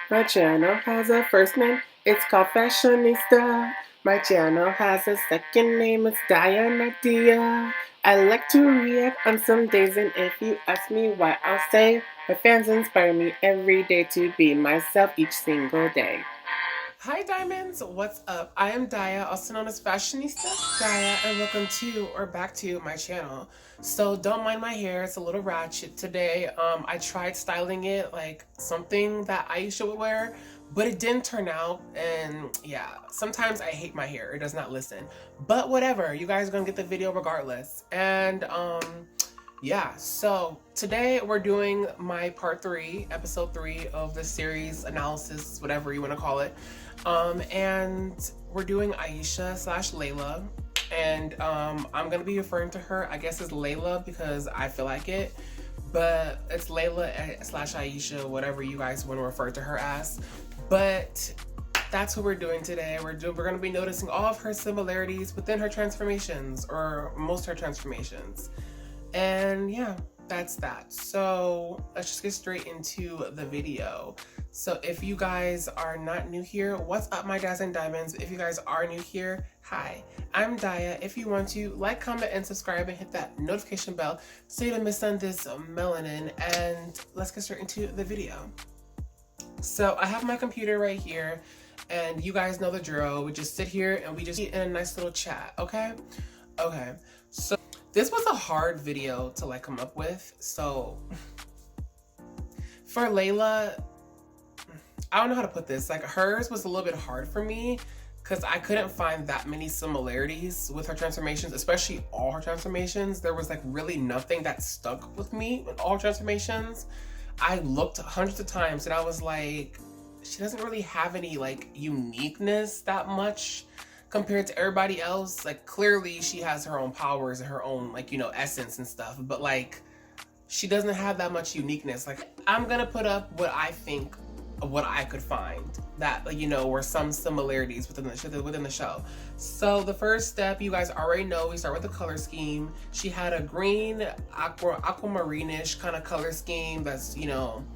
My channel has a first name, it's called Fashionista. My channel has a second name, it's Diana. I like to react on some days, and if you ask me why, I'll say my fans inspire me every day to be myself each single day. Hi Diamonds, what's up? I am Daya, also known as Fashionista Daya, and welcome to or back to my channel. So don't mind my hair, it's a little ratchet today. I tried styling it like something that Aisha would wear, but it didn't turn out, and yeah, sometimes I hate my hair, it does not listen. But whatever, you guys are gonna get the video regardless. And yeah, so today we're doing my part 3, episode 3 of the series analysis, whatever you want to call it. And we're doing Aisha slash Layla. And I'm going to be referring to her, I guess, as Layla because I feel like it. But it's Layla slash Aisha, whatever you guys want to refer to her as. But that's what we're doing today. We're going to be noticing all of her similarities within her transformations, or most of her transformations. And yeah, that's that. So let's just get straight into the video. So if you guys are not new here, what's up my dazzling diamonds? If you guys are new here, hi, I'm Daya. If you want to, like, comment, and subscribe, and hit that notification bell so you don't miss on this melanin. And let's get straight into the video. So I have my computer right here, and you guys know the drill. We just sit here and we just eat in a nice little chat, okay? Okay, so this was a hard video to like come up with. So for Layla, I don't know how to put this. Like hers was a little bit hard for me because I couldn't find that many similarities with her transformations, especially all her transformations. There was like really nothing that stuck with me in all her transformations. I looked hundreds of times and I was like, she doesn't really have any like uniqueness that much compared to everybody else. Like clearly she has her own powers and her own like, you know, essence and stuff, but like she doesn't have that much uniqueness. Like I'm gonna put up what I think, what I could find that, you know, were some similarities within the show. So the first step, you guys already know, we start with the color scheme. She had a green aquamarine-ish kind of color scheme that's, you know,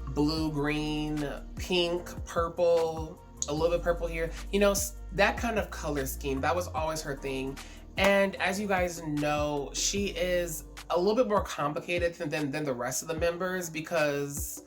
blue, green, pink, purple, a little bit purple here, you know, that kind of color scheme. That was always her thing. And as you guys know, she is a little bit more complicated than the rest of the members, because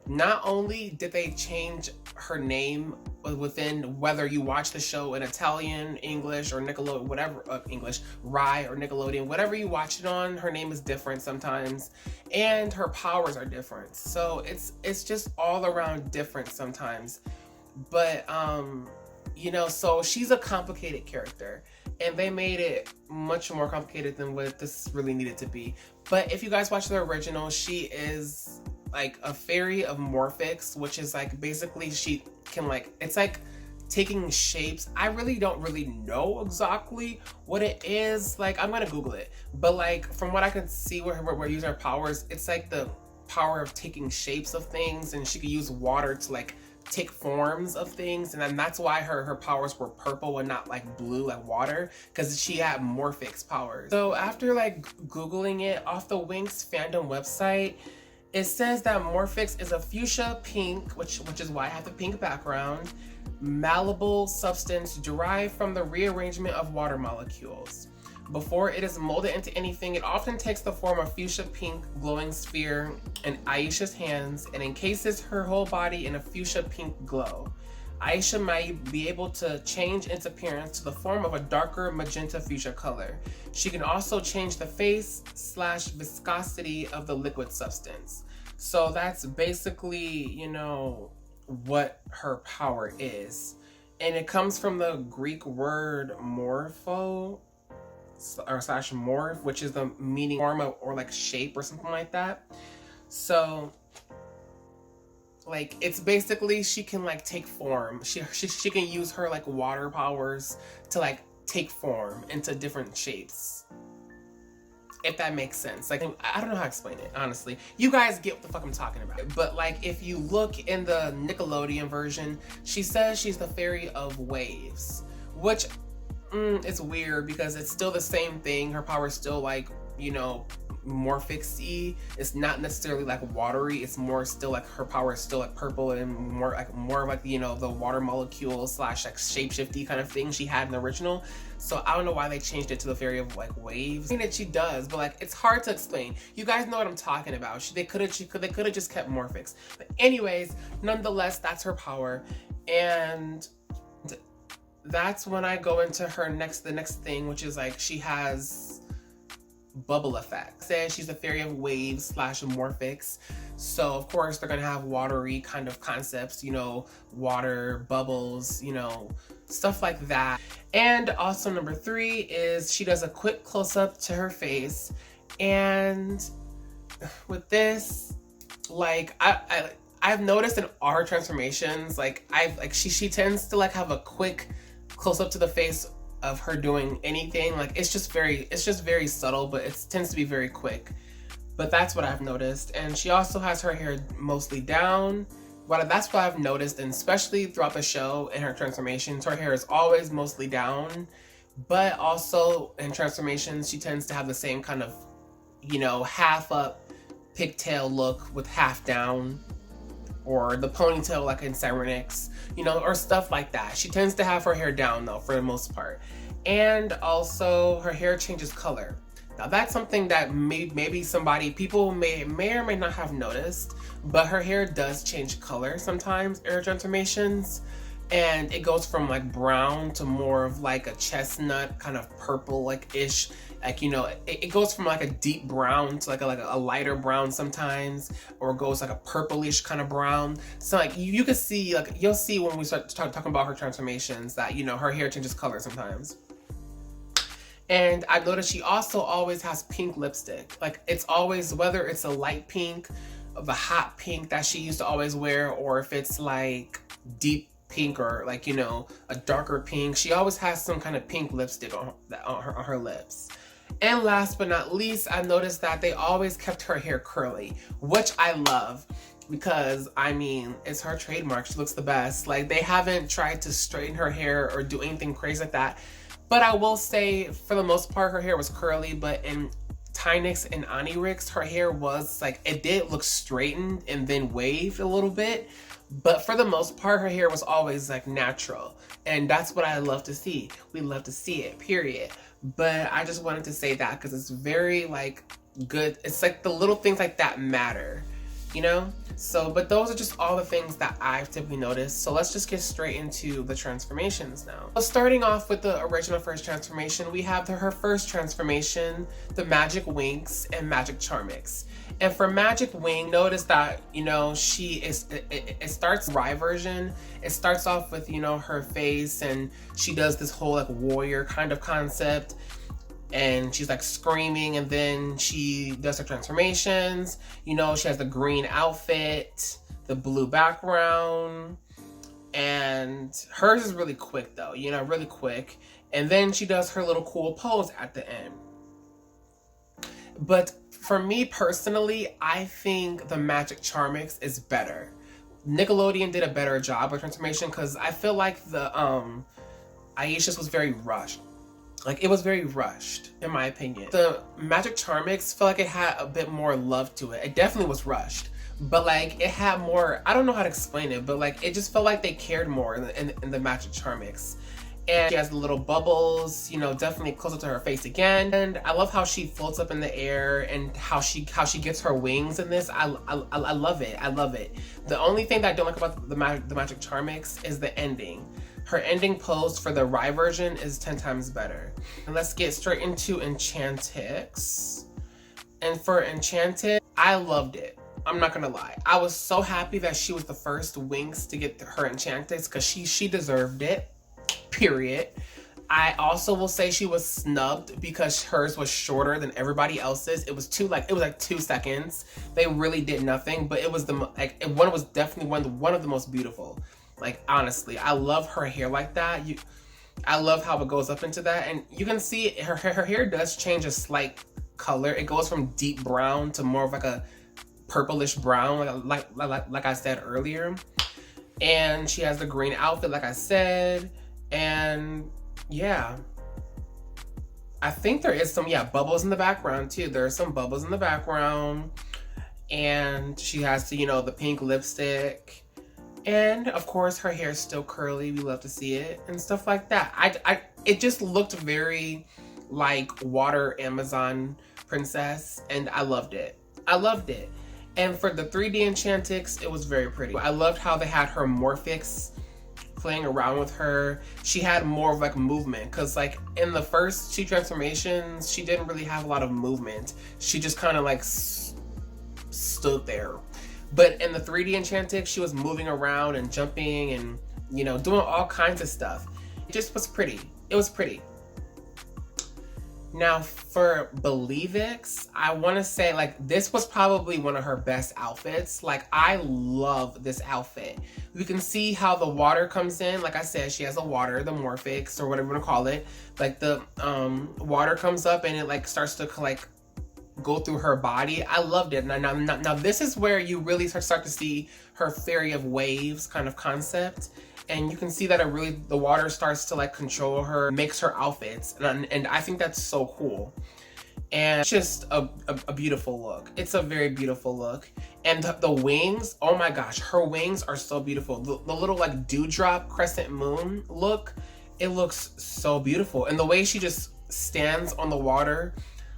not only did they change her name within, whether you watch the show in Italian, English, or Nickelodeon, whatever, English, Rye or Nickelodeon, whatever you watch it on, her name is different sometimes, and her powers are different. So it's just all around different sometimes. But you know, so she's a complicated character, and they made it much more complicated than what this really needed to be. But if you guys watch the original, she is like a fairy of Morphix, which is like basically she can like, it's like taking shapes. I really don't really know exactly what it is. Like I'm gonna Google it, but like from what I can see where we're using her powers, it's like the power of taking shapes of things, and she could use water to like take forms of things, and then that's why her powers were purple and not like blue like water, because she had Morphix powers. So after like Googling it off the Winx fandom website, it says that Morphix is a fuchsia pink, which is why I have the pink background, malleable substance derived from the rearrangement of water molecules. Before it is molded into anything, it often takes the form of fuchsia pink glowing sphere in Aisha's hands and encases her whole body in a fuchsia pink glow. Aisha might be able to change its appearance to the form of a darker magenta fuchsia color. She can also change the face / viscosity of the liquid substance. So that's basically, you know, what her power is. And it comes from the Greek word morpho, or / morph, which is the meaning form of, or like shape or something like that. So like it's basically she can like take form. She can use her like water powers to like take form into different shapes, if that makes sense. Like I don't know how to explain it, honestly. You guys get what the fuck I'm talking about. But like if you look in the Nickelodeon version, she says she's the fairy of waves, which it's weird because it's still the same thing. Her power is still like, you know, Morphix-y. It's not necessarily like watery. It's more still like her power is still like purple and more like, you know, the water molecule slash like shapeshifty kind of thing she had in the original. So I don't know why they changed it to the fairy of like waves. I think that she does, but like it's hard to explain. You guys know what I'm talking about. They could have just kept Morphix. But anyways, nonetheless, that's her power. And that's when I go into the next thing, which is like she has bubble effect. Says she's a fairy of waves slash Morphix. So of course they're gonna have watery kind of concepts, you know, water, bubbles, you know, stuff like that. And also number 3 is she does a quick close-up to her face. And with this, like I've noticed in all her transformations, like she tends to like have a quick close-up to the face of her doing anything. Like it's just very subtle, but it tends to be very quick. But that's what I've noticed. And she also has her hair mostly down. That's what I've noticed, and especially throughout the show in her transformations, her hair is always mostly down. But also in transformations, she tends to have the same kind of, you know, half up pigtail look with half down, or the ponytail like in Cyrenix, you know, or stuff like that. She tends to have her hair down though for the most part. And also her hair changes color. Now that's something that maybe people may or may not have noticed, but her hair does change color sometimes in her transformations. And it goes from like brown to more of like a chestnut kind of purple like ish, like, you know, it goes from like a deep brown to like a lighter brown sometimes, or it goes like a purplish kind of brown. So like you can see, like you'll see when we start talking about her transformations that, you know, her hair changes color sometimes. And I've noticed she also always has pink lipstick. Like it's always, whether it's a light pink, the hot pink that she used to always wear, or if it's like deep pink or like, you know, a darker pink, she always has some kind of pink lipstick on her lips. And last but not least, I noticed that they always kept her hair curly, which I love, because I mean, it's her trademark. She looks the best. Like they haven't tried to straighten her hair or do anything crazy like that. But I will say, for the most part, her hair was curly. But in Cyrenix and Enchantix, her hair was like, it did look straightened and then waved a little bit. But for the most part, her hair was always like natural. And that's what I love to see. We love to see it, period. But I just wanted to say that because it's very like good. It's like the little things like that matter, you know? So, but those are just all the things that I've typically noticed. So let's just get straight into the transformations now. So starting off with the original first transformation, we have her first transformation, the Magic Winx and Magic Charmix. And for Magic Wing, notice that, you know, it starts Rye version. It starts off with, you know, her face, and she does this whole like warrior kind of concept. And she's like screaming, and then she does her transformations. You know, she has the green outfit, the blue background, and hers is really quick though, you know, really quick. And then she does her little cool pose at the end. But for me personally, I think the Magic Charmix is better. Nickelodeon did a better job with transformation, because I feel like the Aisha's was very rushed. Like, it was very rushed, in my opinion. The Magic Charmix felt like it had a bit more love to it. It definitely was rushed, but like, it had more, I don't know how to explain it, but like, it just felt like they cared more in the Magic Charmix. And she has the little bubbles, you know, definitely closer to her face again. And I love how she floats up in the air, and how she gets her wings in this. I love it. I love it. The only thing that I don't like about the Magic Charmix is the ending. Her ending pose for the Rye version is 10 times better. And let's get straight into Enchantix. And for Enchantix, I loved it. I'm not gonna lie. I was so happy that she was the first Winx to get her Enchantix, because she deserved it, period. I also will say she was snubbed because hers was shorter than everybody else's. It was like 2 seconds. They really did nothing, but it was one was definitely one of the most beautiful. Like, honestly, I love her hair like that. I love how it goes up into that, and you can see her hair does change a slight color. It goes from deep brown to more of like a purplish brown, like I said earlier. And she has the green outfit, like I said, and yeah, I think there is some, yeah, bubbles in the background too. There are some bubbles in the background. And she has, you know, the pink lipstick. And of course her hair is still curly. We love to see it and stuff like that. It just looked very like water Amazon princess, and I loved it. I loved it. And for the 3D Enchantix, it was very pretty. I loved how they had her Morphix playing around with her. She had more of like movement, because like in the first 2 transformations, she didn't really have a lot of movement. She just kind of like stood there. But in the 3D Enchantix, she was moving around and jumping and, you know, doing all kinds of stuff. It just was pretty. It was pretty. Now for Bloomix, I want to say like this was probably one of her best outfits. Like I love this outfit. You can see how the water comes in. Like I said, she has a water, the Morphix or whatever you want to call it. Like the water comes up and it like starts to like go through her body. I loved it. Now this is where you really start to see her theory of waves kind of concept. And you can see that the water starts to like control her, makes her outfits. And I think that's so cool. And it's just a beautiful look. It's a very beautiful look. And the wings, oh my gosh, her wings are so beautiful. The little like dewdrop crescent moon look, it looks so beautiful. And the way she just stands on the water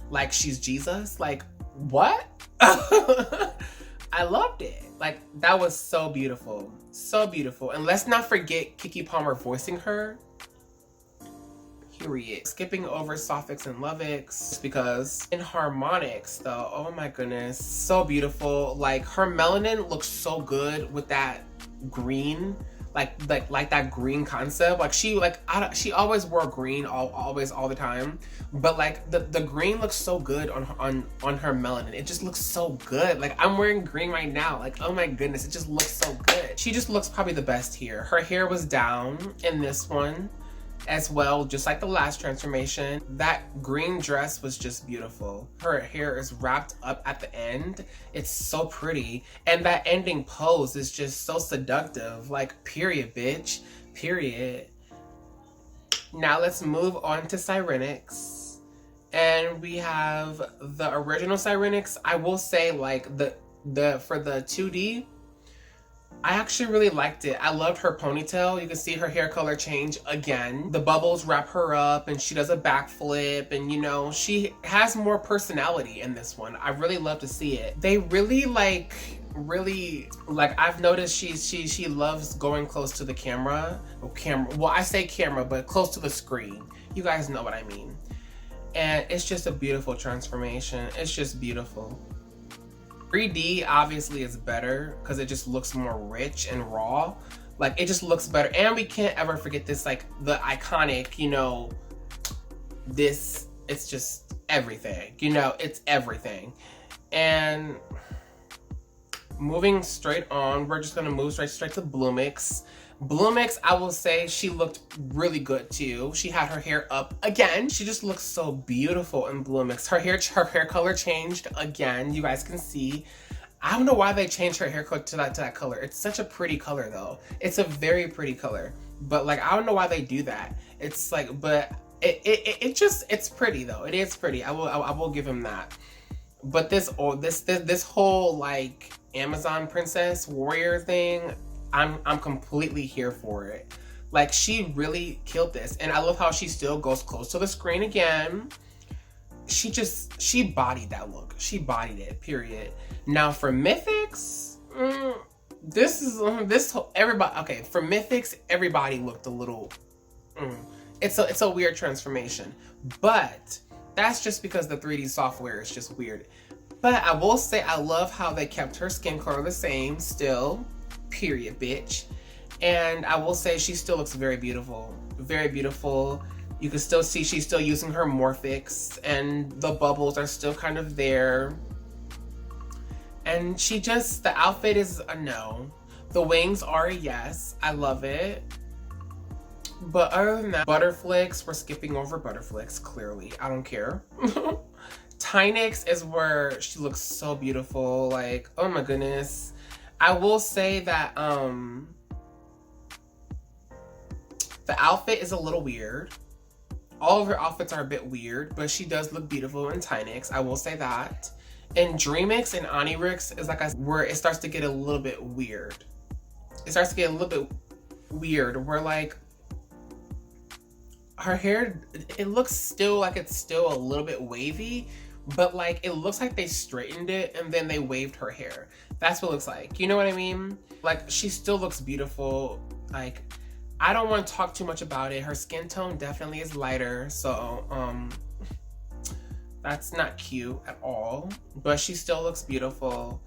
like she's Jesus, like what? I loved it. Like that was so beautiful. So beautiful. And let's not forget Keke Palmer voicing her. Period. Skipping over Sophix and Lovix because in Harmonix though, oh my goodness, so beautiful. Like her melanin looks so good with that green, like that green concept. Like she always wore green all the time, but like the green looks so good on her melanin. It just looks so good. Like I'm wearing green right now. Like oh my goodness, it just looks so good. She just looks probably the best here. Her hair was down in this one as well, just like the last transformation. That green dress was just beautiful. Her hair is wrapped up at the end. It's so pretty. And that ending pose is just so seductive. Like, period, bitch. Period. Now let's move on to Cyrenix. And we have the original Cyrenix. I will say, like, for the 2D, I actually really liked it. I loved her ponytail. You can see her hair color change again. The bubbles wrap her up and she does a backflip, and you know, she has more personality in this one. I really love to see it. They really I've noticed she loves going close to the camera. Well, I say camera, but close to the screen. You guys know what I mean. And it's just a beautiful transformation. It's just beautiful. 3D obviously is better because it just looks more rich and raw. Like it just looks better. And we can't ever forget this, like the iconic, you know, this, it's just everything, you know, it's everything. And moving straight on, we're just gonna move straight to Bloomix. Bloomix, I will say she looked really good too. She had her hair up again. She just looks so beautiful in Bloomix. Her hair color changed again. You guys can see. I don't know why they changed her hair color to that color. It's such a pretty color though. It's a very pretty color. But like, I don't know why they do that. It's like, but it's pretty though. It is pretty. I will give him that. But this whole like Amazon princess warrior thing, I'm completely here for it. Like she really killed this, and I love how she still goes close to the screen again. She bodied that look. She bodied it. Period. Now for Mythics, everybody. Okay, for Mythics, everybody looked a little. It's a weird transformation, but that's just because the 3D software is just weird. But I will say I love how they kept her skin color the same still. Period, bitch. And I will say she still looks very beautiful. Very beautiful. You can still see she's still using her Morphix, and the bubbles are still kind of there. And the outfit is a no. The wings are a yes. I love it. But other than that, Butterflicks, we're skipping over Butterflicks, clearly. I don't care. Cyrenix is where she looks so beautiful. Like, oh my goodness. I will say that the outfit is a little weird. All of her outfits are a bit weird, but she does look beautiful in Enchantix, I will say that. In Dreamix and Onirix is like where it starts to get a little bit weird. It starts to get a little bit weird where like her hair, it looks still like it's still a little bit wavy, but like it looks like they straightened it and then they waved her hair. That's what it looks like. You know what I mean? Like she still looks beautiful. Like I don't want to talk too much about it. Her skin tone definitely is lighter, so that's not cute at all, but she still looks beautiful.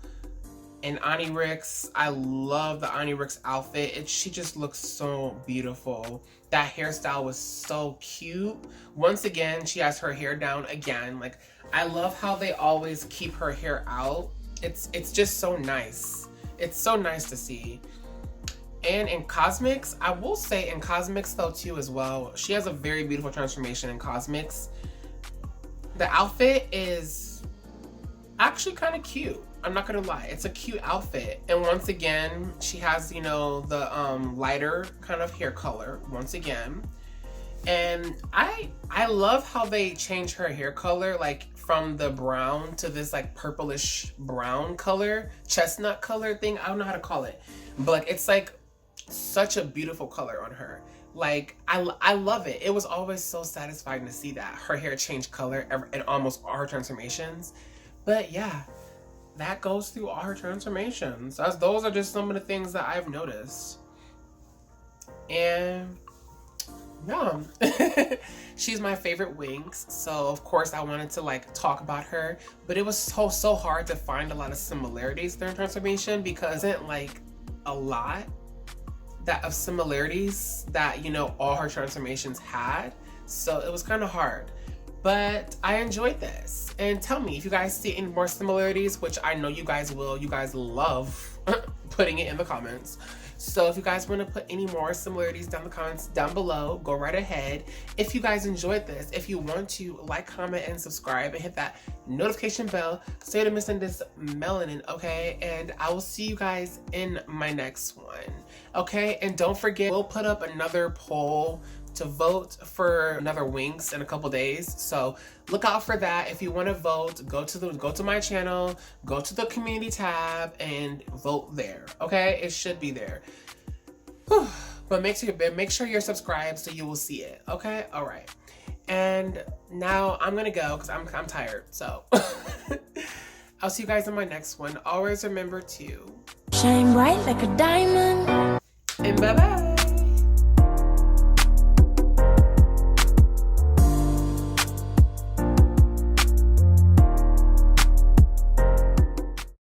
And Onirix, I love the Onirix outfit. She just looks so beautiful. That hairstyle was so cute. Once again, she has her hair down again. Like, I love how they always keep her hair out. It's just so nice. It's so nice to see. And in Cosmix, I will say in Cosmix though too as well, she has a very beautiful transformation in Cosmix. The outfit is actually kind of cute. I'm not gonna lie, it's a cute outfit. And once again, she has, you know, the lighter kind of hair color once again. And I love how they change her hair color, like from the brown to this like purplish brown color, chestnut color thing. I don't know how to call it, but like, it's like such a beautiful color on her. Like I love it. It was always so satisfying to see that her hair change color in almost all her transformations. But yeah, that goes through all her transformations. Those are just some of the things that I've noticed. And yeah, she's my favorite Winx, so of course I wanted to like talk about her, but it was so hard to find a lot of similarities in her transformation because it like a lot that of similarities that, you know, all her transformations had, so it was kind of hard. But I enjoyed this. And tell me if you guys see any more similarities, which I know you guys will. You guys love putting it in the comments. So if you guys want to put any more similarities down the comments down below, go right ahead. If you guys enjoyed this, if you want to like, comment, and subscribe and hit that notification bell so you don't miss this melanin, okay? And I will see you guys in my next one, okay? And don't forget, we'll put up another poll to vote for another Winx in a couple days, so look out for that. If you want to vote, go to my channel, go to the community tab and vote there, okay? It should be there. Whew. But make sure you're subscribed so you will see it, okay? All right, and now I'm gonna go because I'm tired, so I'll see you guys in my next one. Always remember to shine bright like a diamond, and bye bye.